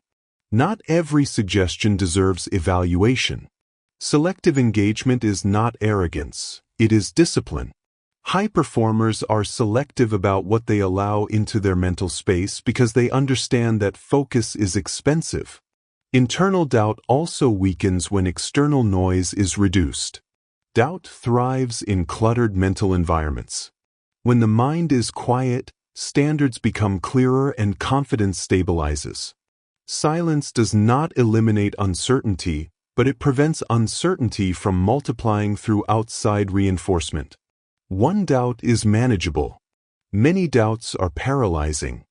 Not every suggestion deserves evaluation. Selective engagement is not arrogance, it is discipline. High performers are selective about what they allow into their mental space because they understand that focus is expensive. Internal doubt also weakens when external noise is reduced. Doubt thrives in cluttered mental environments. When the mind is quiet, standards become clearer and confidence stabilizes. Silence does not eliminate uncertainty, but it prevents uncertainty from multiplying through outside reinforcement. One doubt is manageable. Many doubts are paralyzing.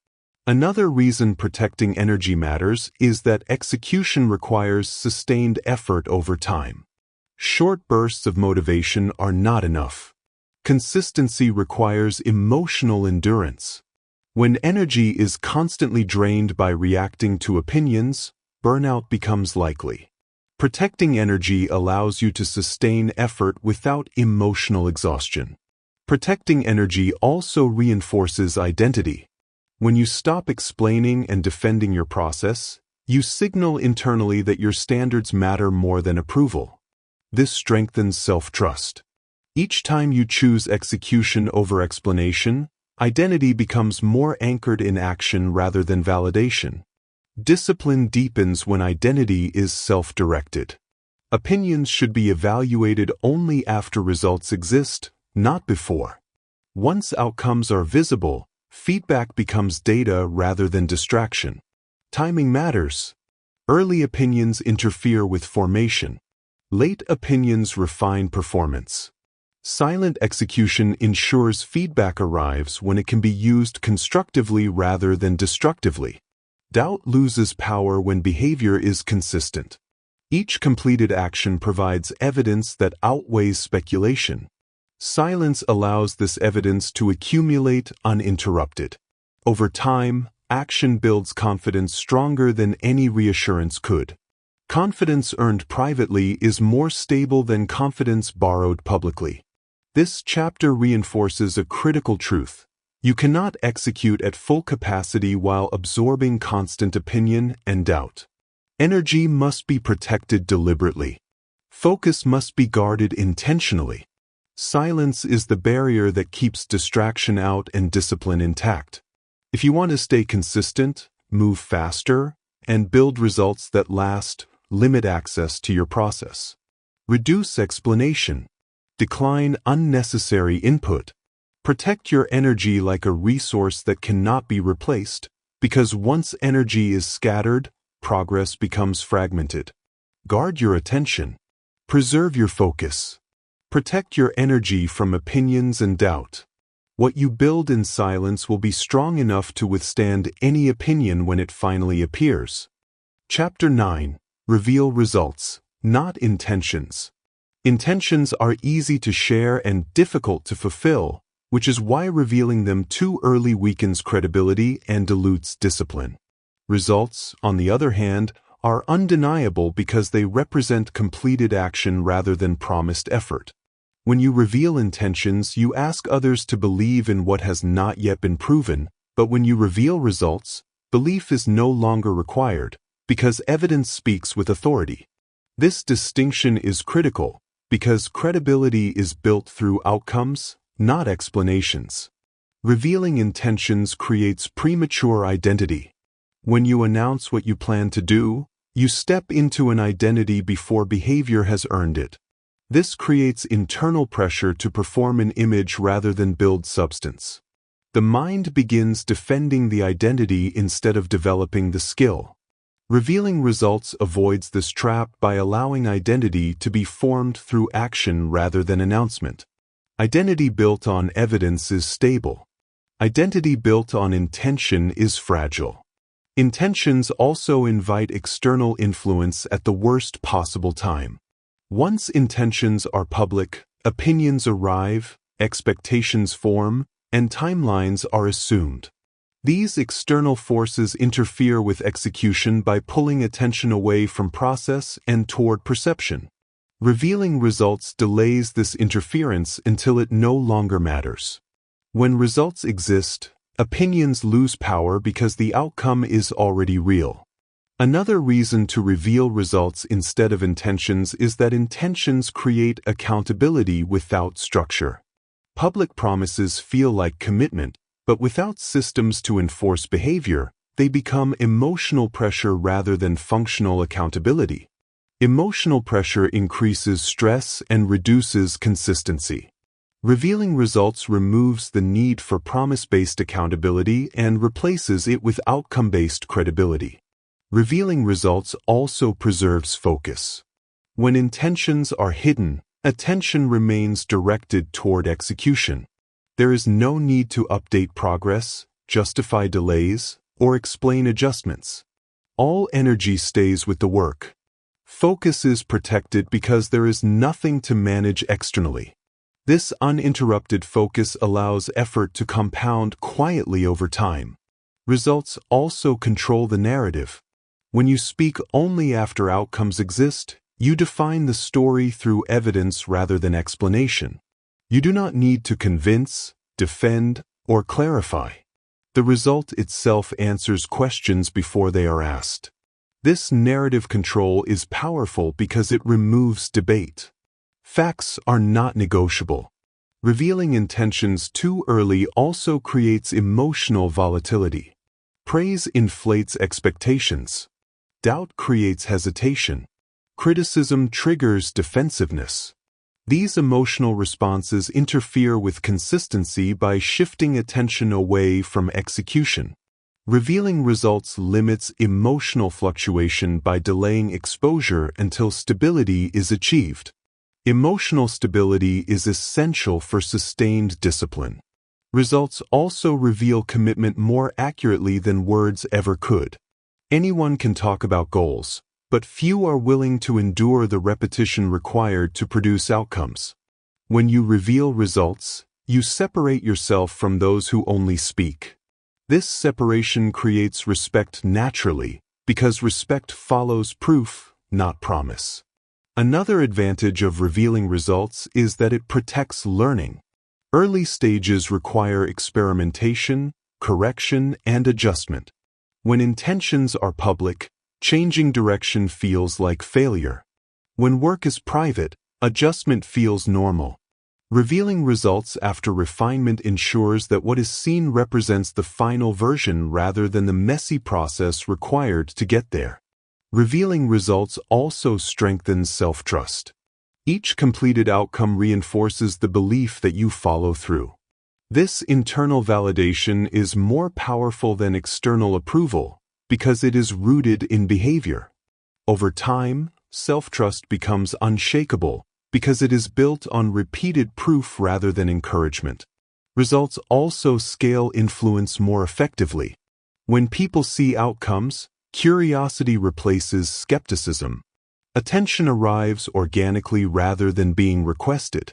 Another reason protecting energy matters is that execution requires sustained effort over time. Short bursts of motivation are not enough. Consistency requires emotional endurance. When energy is constantly drained by reacting to opinions, burnout becomes likely. Protecting energy allows you to sustain effort without emotional exhaustion. Protecting energy also reinforces identity. When you stop explaining and defending your process, you signal internally that your standards matter more than approval. This strengthens self-trust. Each time you choose execution over explanation, identity becomes more anchored in action rather than validation. Discipline deepens when identity is self-directed. Opinions should be evaluated only after results exist, not before. Once outcomes are visible, feedback becomes data rather than distraction. Timing matters. Early opinions interfere with formation. Late opinions refine performance. Silent execution ensures feedback arrives when it can be used constructively rather than destructively. Doubt loses power when behavior is consistent. Each completed action provides evidence that outweighs speculation. Silence allows this evidence to accumulate uninterrupted. Over time, action builds confidence stronger than any reassurance could. Confidence earned privately is more stable than confidence borrowed publicly. This chapter reinforces a critical truth. You cannot execute at full capacity while absorbing constant opinion and doubt. Energy must be protected deliberately. Focus must be guarded intentionally. Silence is the barrier that keeps distraction out and discipline intact. If you want to stay consistent, move faster, and build results that last, limit access to your process. Reduce explanation. Decline unnecessary input. Protect your energy like a resource that cannot be replaced, because once energy is scattered, progress becomes fragmented. Guard your attention. Preserve your focus. Protect your energy from opinions and doubt. What you build in silence will be strong enough to withstand any opinion when it finally appears. Chapter 9. Reveal results, not intentions. Intentions are easy to share and difficult to fulfill, which is why revealing them too early weakens credibility and dilutes discipline. Results, on the other hand, are undeniable because they represent completed action rather than promised effort. When you reveal intentions, you ask others to believe in what has not yet been proven, but when you reveal results, belief is no longer required, because evidence speaks with authority. This distinction is critical, because credibility is built through outcomes, not explanations. Revealing intentions creates premature identity. When you announce what you plan to do, you step into an identity before behavior has earned it. This creates internal pressure to perform an image rather than build substance. The mind begins defending the identity instead of developing the skill. Revealing results avoids this trap by allowing identity to be formed through action rather than announcement. Identity built on evidence is stable. Identity built on intention is fragile. Intentions also invite external influence at the worst possible time. Once intentions are public, opinions arrive, expectations form, and timelines are assumed. These external forces interfere with execution by pulling attention away from process and toward perception. Revealing results delays this interference until it no longer matters. When results exist, opinions lose power because the outcome is already real. Another reason to reveal results instead of intentions is that intentions create accountability without structure. Public promises feel like commitment, but without systems to enforce behavior, they become emotional pressure rather than functional accountability. Emotional pressure increases stress and reduces consistency. Revealing results removes the need for promise-based accountability and replaces it with outcome-based credibility. Revealing results also preserves focus. When intentions are hidden, attention remains directed toward execution. There is no need to update progress, justify delays, or explain adjustments. All energy stays with the work. Focus is protected because there is nothing to manage externally. This uninterrupted focus allows effort to compound quietly over time. Results also control the narrative. When you speak only after outcomes exist, you define the story through evidence rather than explanation. You do not need to convince, defend, or clarify. The result itself answers questions before they are asked. This narrative control is powerful because it removes debate. Facts are not negotiable. Revealing intentions too early also creates emotional volatility. Praise inflates expectations. Doubt creates hesitation. Criticism triggers defensiveness. These emotional responses interfere with consistency by shifting attention away from execution. Revealing results limits emotional fluctuation by delaying exposure until stability is achieved. Emotional stability is essential for sustained discipline. Results also reveal commitment more accurately than words ever could. Anyone can talk about goals, but few are willing to endure the repetition required to produce outcomes. When you reveal results, you separate yourself from those who only speak. This separation creates respect naturally, because respect follows proof, not promise. Another advantage of revealing results is that it protects learning. Early stages require experimentation, correction, and adjustment. When intentions are public, changing direction feels like failure. When work is private, adjustment feels normal. Revealing results after refinement ensures that what is seen represents the final version rather than the messy process required to get there. Revealing results also strengthens self-trust. Each completed outcome reinforces the belief that you follow through. This internal validation is more powerful than external approval because it is rooted in behavior. Over time, self-trust becomes unshakable because it is built on repeated proof rather than encouragement. Results also scale influence more effectively. When people see outcomes, curiosity replaces skepticism. Attention arrives organically rather than being requested.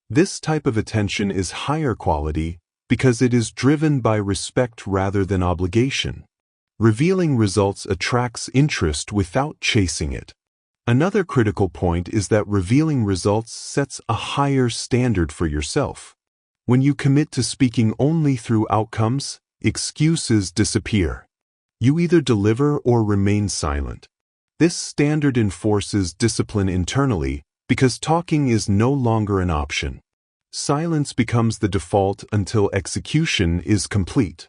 This type of attention is higher quality because it is driven by respect rather than obligation. Revealing results attracts interest without chasing it. Another critical point is that revealing results sets a higher standard for yourself. When you commit to speaking only through outcomes, excuses disappear. You either deliver or remain silent. This standard enforces discipline internally because talking is no longer an option. Silence becomes the default until execution is complete.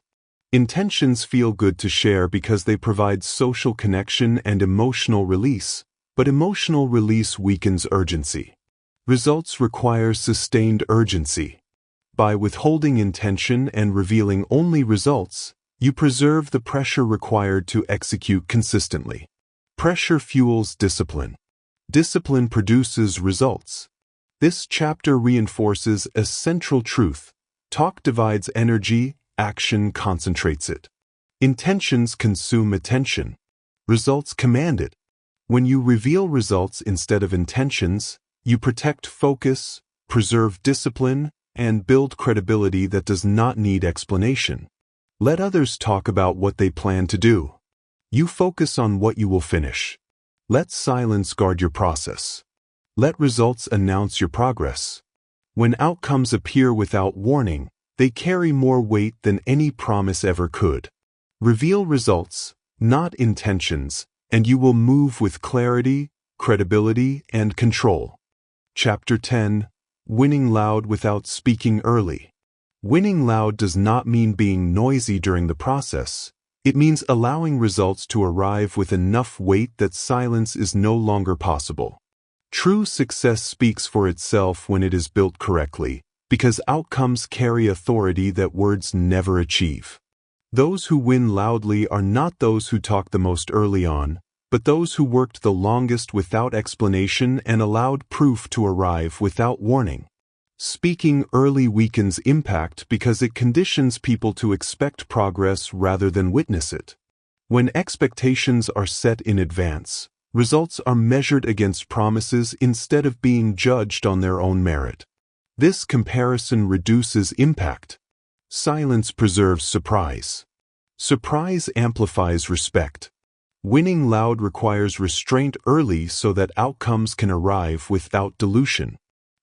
Intentions feel good to share because they provide social connection and emotional release, but emotional release weakens urgency. Results require sustained urgency. By withholding intention and revealing only results, you preserve the pressure required to execute consistently. Pressure fuels discipline. Discipline produces results. This chapter reinforces a central truth. Talk divides energy, action concentrates it. Intentions consume attention. Results command it. When you reveal results instead of intentions, you protect focus, preserve discipline, and build credibility that does not need explanation. Let others talk about what they plan to do. You focus on what you will finish. Let silence guard your process. Let results announce your progress. When outcomes appear without warning, they carry more weight than any promise ever could. Reveal results, not intentions, and you will move with clarity, credibility, and control. Chapter 10. Winning loud without speaking early. Winning loud does not mean being noisy during the process. It means allowing results to arrive with enough weight that silence is no longer possible. True success speaks for itself when it is built correctly, because outcomes carry authority that words never achieve. Those who win loudly are not those who talk the most early on, but those who worked the longest without explanation and allowed proof to arrive without warning. Speaking early weakens impact because it conditions people to expect progress rather than witness it. When expectations are set in advance, results are measured against promises instead of being judged on their own merit. This comparison reduces impact. Silence preserves surprise. Surprise amplifies respect. Winning loud requires restraint early so that outcomes can arrive without dilution.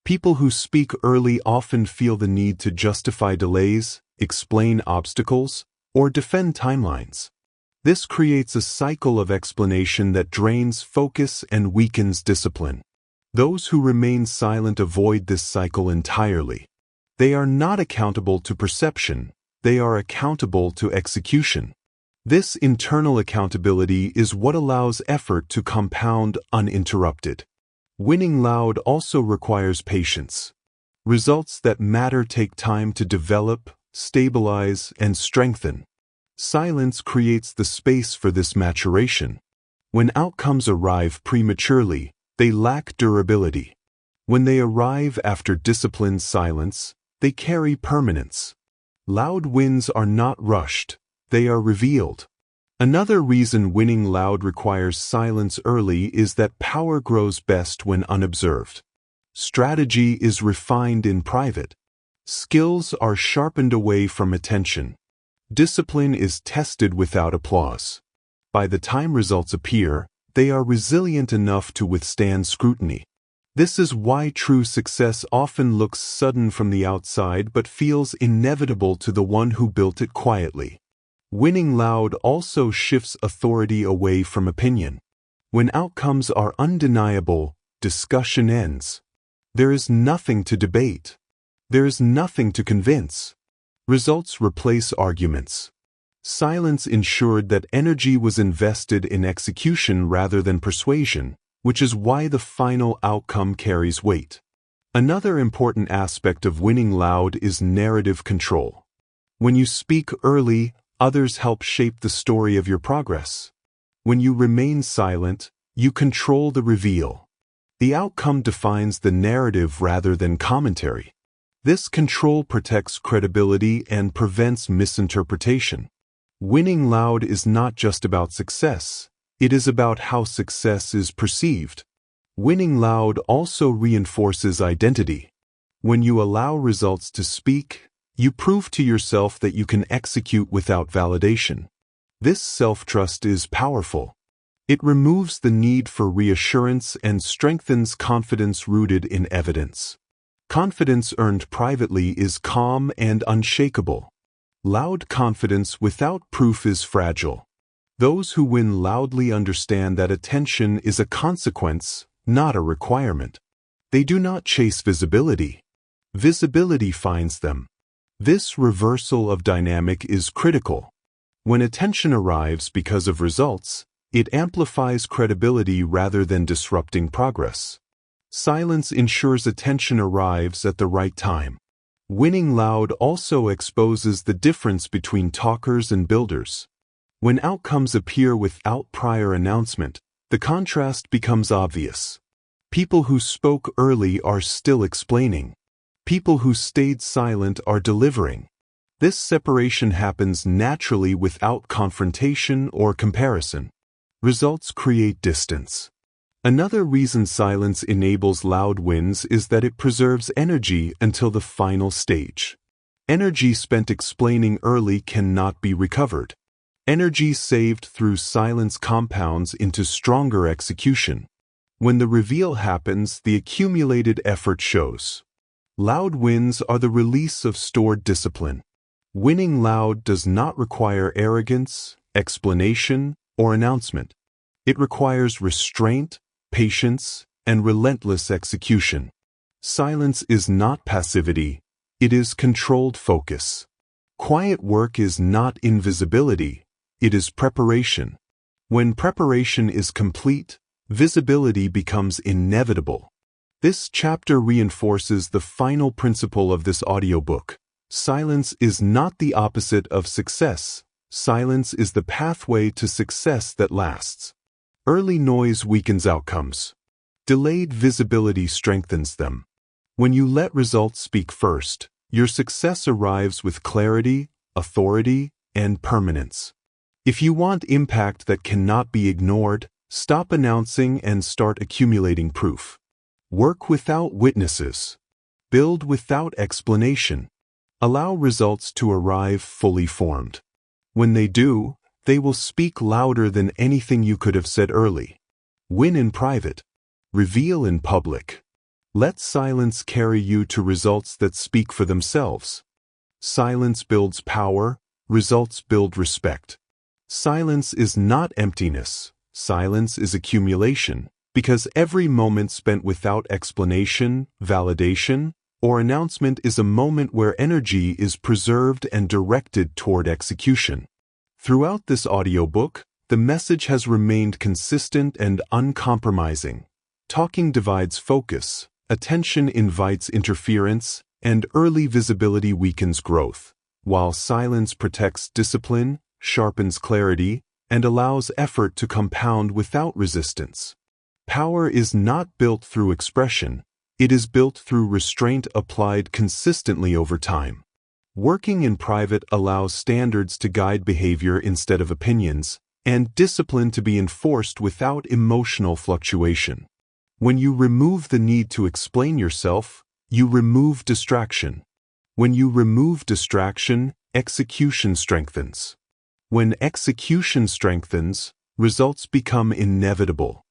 People who speak early often feel the need to justify delays, explain obstacles, or defend timelines. This creates a cycle of explanation that drains focus and weakens discipline. Those who remain silent avoid this cycle entirely. They are not accountable to perception, they are accountable to execution. This internal accountability is what allows effort to compound uninterrupted. Winning loud also requires patience. Results that matter take time to develop, stabilize, and strengthen. Silence creates the space for this maturation. When outcomes arrive prematurely, they lack durability. When they arrive after disciplined silence, they carry permanence. Loud wins are not rushed, they are revealed. Another reason winning loud requires silence early is that power grows best when unobserved. Strategy is refined in private. Skills are sharpened away from attention. Discipline is tested without applause. By the time results appear, they are resilient enough to withstand scrutiny. This is why true success often looks sudden from the outside but feels inevitable to the one who built it quietly. Winning loud also shifts authority away from opinion. When outcomes are undeniable, discussion ends. There is nothing to debate. There is nothing to convince. Results replace arguments. Silence ensured that energy was invested in execution rather than persuasion, which is why the final outcome carries weight. Another important aspect of winning loud is narrative control. When you speak early, others help shape the story of your progress. When you remain silent, you control the reveal. The outcome defines the narrative rather than commentary. This control protects credibility and prevents misinterpretation. Winning loud is not just about success. It is about how success is perceived. Winning loud also reinforces identity. When you allow results to speak, you prove to yourself that you can execute without validation. This self-trust is powerful. It removes the need for reassurance and strengthens confidence rooted in evidence. Confidence earned privately is calm and unshakable. Loud confidence without proof is fragile. Those who win loudly understand that attention is a consequence, not a requirement. They do not chase visibility. Visibility finds them. This reversal of dynamic is critical. When attention arrives because of results, it amplifies credibility rather than disrupting progress. Silence ensures attention arrives at the right time. Winning loud also exposes the difference between talkers and builders. When outcomes appear without prior announcement, the contrast becomes obvious. People who spoke early are still explaining. People who stayed silent are delivering. This separation happens naturally without confrontation or comparison. Results create distance. Another reason silence enables loud wins is that it preserves energy until the final stage. Energy spent explaining early cannot be recovered. Energy saved through silence compounds into stronger execution. When the reveal happens, the accumulated effort shows. Loud wins are the release of stored discipline. Winning loud does not require arrogance, explanation, or announcement. It requires restraint, patience, and relentless execution. Silence is not passivity, it is controlled focus. Quiet work is not invisibility, it is preparation. When preparation is complete, visibility becomes inevitable. This chapter reinforces the final principle of this audiobook. Silence is not the opposite of success. Silence is the pathway to success that lasts. Early noise weakens outcomes. Delayed visibility strengthens them. When you let results speak first, your success arrives with clarity, authority, and permanence. If you want impact that cannot be ignored, stop announcing and start accumulating proof. Work without witnesses. Build without explanation. Allow results to arrive fully formed. When they do, they will speak louder than anything you could have said early. Win in private. Reveal in public. Let silence carry you to results that speak for themselves. Silence builds power. Results build respect. Silence is not emptiness. Silence is accumulation, because every moment spent without explanation, validation, or announcement is a moment where energy is preserved and directed toward execution. Throughout this audiobook, the message has remained consistent and uncompromising. Talking divides focus, attention invites interference, and early visibility weakens growth, while silence protects discipline, sharpens clarity, and allows effort to compound without resistance. Power is not built through expression, it is built through restraint applied consistently over time. Working in private allows standards to guide behavior instead of opinions, and discipline to be enforced without emotional fluctuation. When you remove the need to explain yourself, you remove distraction. When you remove distraction, execution strengthens. When execution strengthens, results become inevitable.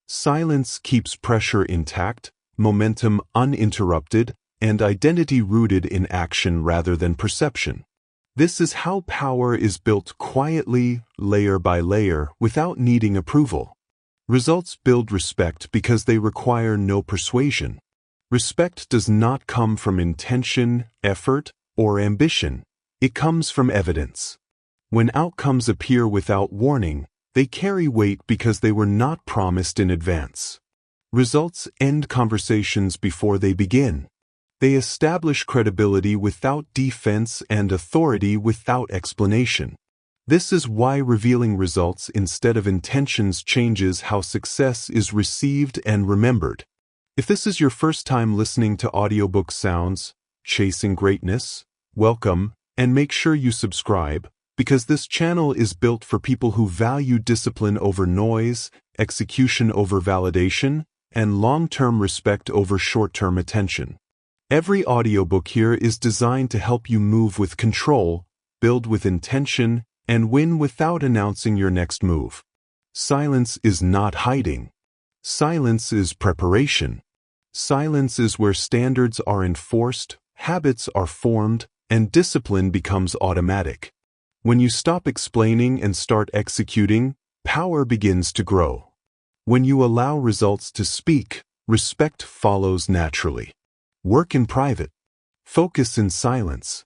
Silence keeps pressure intact, momentum uninterrupted, and identity rooted in action rather than perception. This is how power is built quietly, layer by layer, without needing approval. Results build respect because they require no persuasion. Respect does not come from intention, effort, or ambition. It comes from evidence. When outcomes appear without warning, they carry weight because they were not promised in advance. Results end conversations before they begin. They establish credibility without defense and authority without explanation. This is why revealing results instead of intentions changes how success is received and remembered. If this is your first time listening to Audiobook Soundz, Chasing Greatness, welcome, and make sure you subscribe, because this channel is built for people who value discipline over noise, execution over validation, and long-term respect over short-term attention. Every audiobook here is designed to help you move with control, build with intention, and win without announcing your next move. Silence is not hiding. Silence is preparation. Silence is where standards are enforced, habits are formed, and discipline becomes automatic. When you stop explaining and start executing, power begins to grow. When you allow results to speak, respect follows naturally. Work in private. Focus in silence.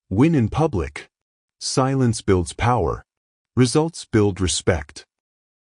Win in public. Silence builds power. Results build respect.